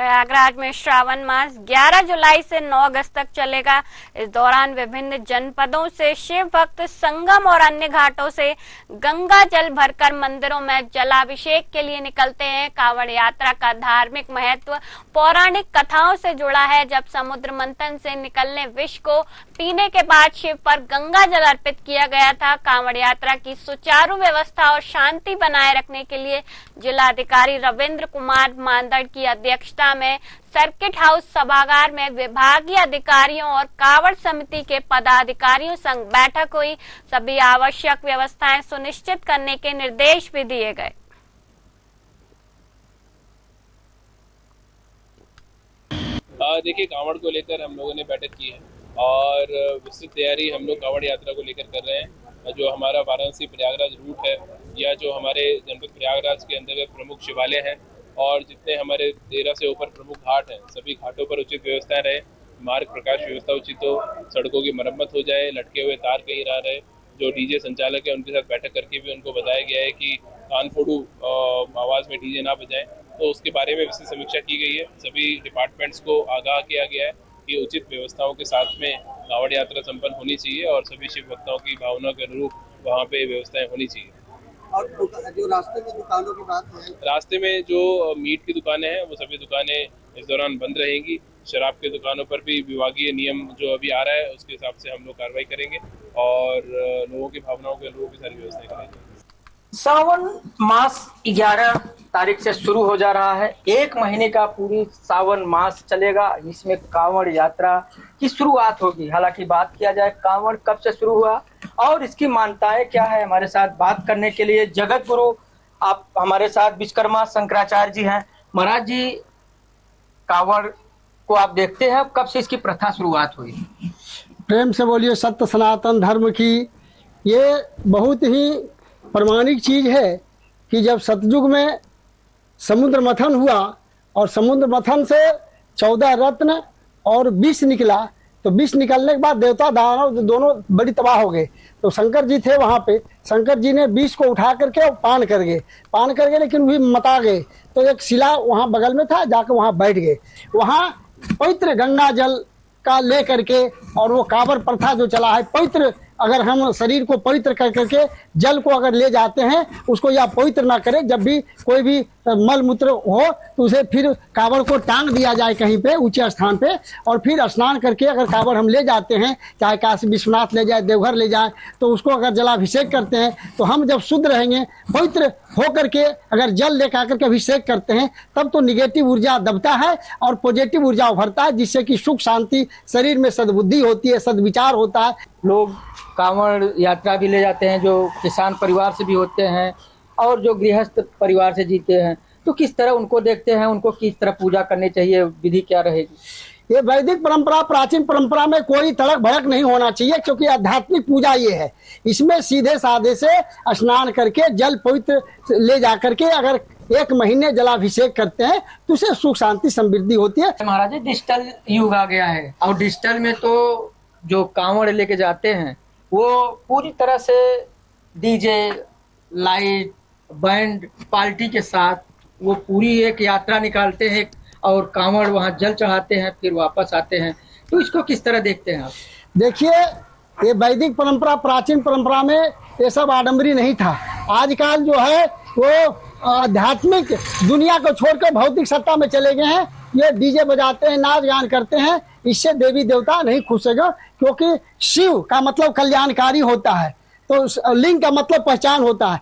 प्रयागराज में श्रावण मास 11 जुलाई से 9 अगस्त तक चलेगा। इस दौरान विभिन्न जनपदों से शिव भक्त संगम और अन्य घाटों से गंगा जल भरकर मंदिरों में जलाभिषेक के लिए निकलते हैं। कांवड़ यात्रा का धार्मिक महत्व पौराणिक कथाओं से जुड़ा है। जब समुद्र मंथन से निकलने विष को पीने के बाद शिव पर गंगा जल अर्पित किया गया था। कांवड़ यात्रा की सुचारू व्यवस्था और शांति बनाए रखने के लिए जिलाधिकारी रविंद्र कुमार मांदड़ की अध्यक्षता में सर्किट हाउस सभागार में विभागीय अधिकारियों और कांवड़ समिति के पदाधिकारियों संग बैठक हुई। सभी आवश्यक व्यवस्थाएं सुनिश्चित करने के निर्देश भी दिए गए। देखिए, कांवड़ को लेकर हम लोगों ने बैठक की है और विस्तृत तैयारी हम लोग कांवड़ यात्रा को लेकर कर रहे हैं। जो हमारा वाराणसी प्रयागराज रूट है या जो हमारे जनपद प्रयागराज के अंतर्गत प्रमुख शिवालय हैं और जितने हमारे 13 से ऊपर प्रमुख घाट हैं, सभी घाटों पर उचित व्यवस्थाएं रहे, मार्ग प्रकाश व्यवस्था उचित हो, सड़कों की मरम्मत हो जाए, लटके हुए तार कहीं ना रहे। जो डीजे संचालक है उनके साथ बैठक करके भी उनको बताया गया है कि कानफोड़ू आवाज में डीजे ना बजाएं, तो उसके बारे में विस्तृत समीक्षा की गई है। सभी डिपार्टमेंट्स को आगाह किया गया है कि उचित व्यवस्थाओं के साथ में कांवड़ यात्रा संपन्न होनी चाहिए और सभी शिव भक्तों की भावना के अनुरूप वहाँ पे व्यवस्थाएं होनी चाहिए। और जो रास्ते में दुकानों की बात है, रास्ते में जो मीट की दुकानें हैं वो सभी दुकानें इस दौरान बंद रहेंगी। शराब के दुकानों पर भी विभागीय नियम जो अभी आ रहा है उसके हिसाब से हम लोग कार्रवाई करेंगे और लोगों की भावनाओं के अनुरूप सारी व्यवस्थाएं करेंगे। सावन मास 11 तारीख से शुरू हो जा रहा है। 1 महीने का पूरी सावन मास चलेगा। इसमें कांवड़ यात्रा की शुरुआत होगी। हालांकि बात किया जाए कांवड़ कब से शुरू हुआ और इसकी मान्यताएं क्या है, हमारे साथ बात करने के लिए जगत गुरु आप हमारे साथ विश्वकर्मा शंकराचार्य जी हैं। महाराज जी, कांवड़ को आप देखते हैं, कब से इसकी प्रथा शुरुआत हुई? प्रेम से बोलिए सत्य सनातन धर्म की। ये बहुत ही प्रमाणिक चीज है कि जब सतयुग में समुद्र मंथन हुआ और समुद्र मंथन से 14 रत्न और विष निकला, तो विष निकलने के बाद देवता दानव दोनों बड़ी तबाह हो गए। तो शंकर जी थे वहां पे, शंकर जी ने विष को उठा करके पान कर गए लेकिन भी मता गए। तो एक शिला वहां बगल में था, जाकर वहां बैठ गए। वहां पवित्र गंगा जल का ले करके और वो कांवड़ प्रथा जो चला है, पवित्र अगर हम शरीर को पवित्र कर करके जल को अगर ले जाते हैं, उसको या पवित्र ना करें। जब भी कोई भी मल मूत्र हो तो उसे फिर कांवड़ को टांग दिया जाए कहीं पे ऊंचे स्थान पे, और फिर स्नान करके अगर कांवड़ हम ले जाते हैं, चाहे काशी विश्वनाथ ले जाए, देवघर ले जाए, तो उसको अगर जलाभिषेक करते हैं तो हम जब शुद्ध रहेंगे, पवित्र हो करके अगर जल ले करके अभिषेक करते हैं, तब तो निगेटिव ऊर्जा दबता है और पॉजिटिव ऊर्जा उभरता है, जिससे कि सुख शांति शरीर में सद्बुद्धि होती है, सद्विचार होता है। लोग कांवड़ यात्रा भी ले जाते हैं जो किसान परिवार से भी होते हैं और जो गृहस्थ परिवार से जीते हैं, तो किस तरह उनको देखते हैं, उनको किस तरह पूजा करनी चाहिए, विधि क्या रहेगी? ये वैदिक परंपरा, प्राचीन परंपरा में कोई तड़क भड़क नहीं होना चाहिए, क्योंकि आध्यात्मिक पूजा ये है। इसमें सीधे साधे से स्नान करके जल पवित्र ले जा करके अगर 1 महीने जलाभिषेक करते हैं तो उसे सुख शांति समृद्धि होती है। महाराज, डिजिटल युग आ गया है और डिजिटल में तो जो कांवड़ लेके जाते हैं वो पूरी तरह से डीजे, लाइट, बैंड पार्टी के साथ वो पूरी एक यात्रा निकालते हैं और कांवड़ वहां जल चढ़ाते हैं, फिर वापस आते हैं। तो इसको किस तरह देखते हैं आप? देखिए, ये वैदिक परंपरा, प्राचीन परंपरा में ये सब आडंबरी नहीं था। आजकल जो है वो आध्यात्मिक दुनिया को छोड़कर भौतिक सत्ता में चले गए हैं। ये डीजे बजाते हैं, नाच गान करते हैं, इससे देवी देवता नहीं खुश होगा, क्योंकि शिव का मतलब कल्याणकारी होता है, तो लिंग का मतलब पहचान होता है।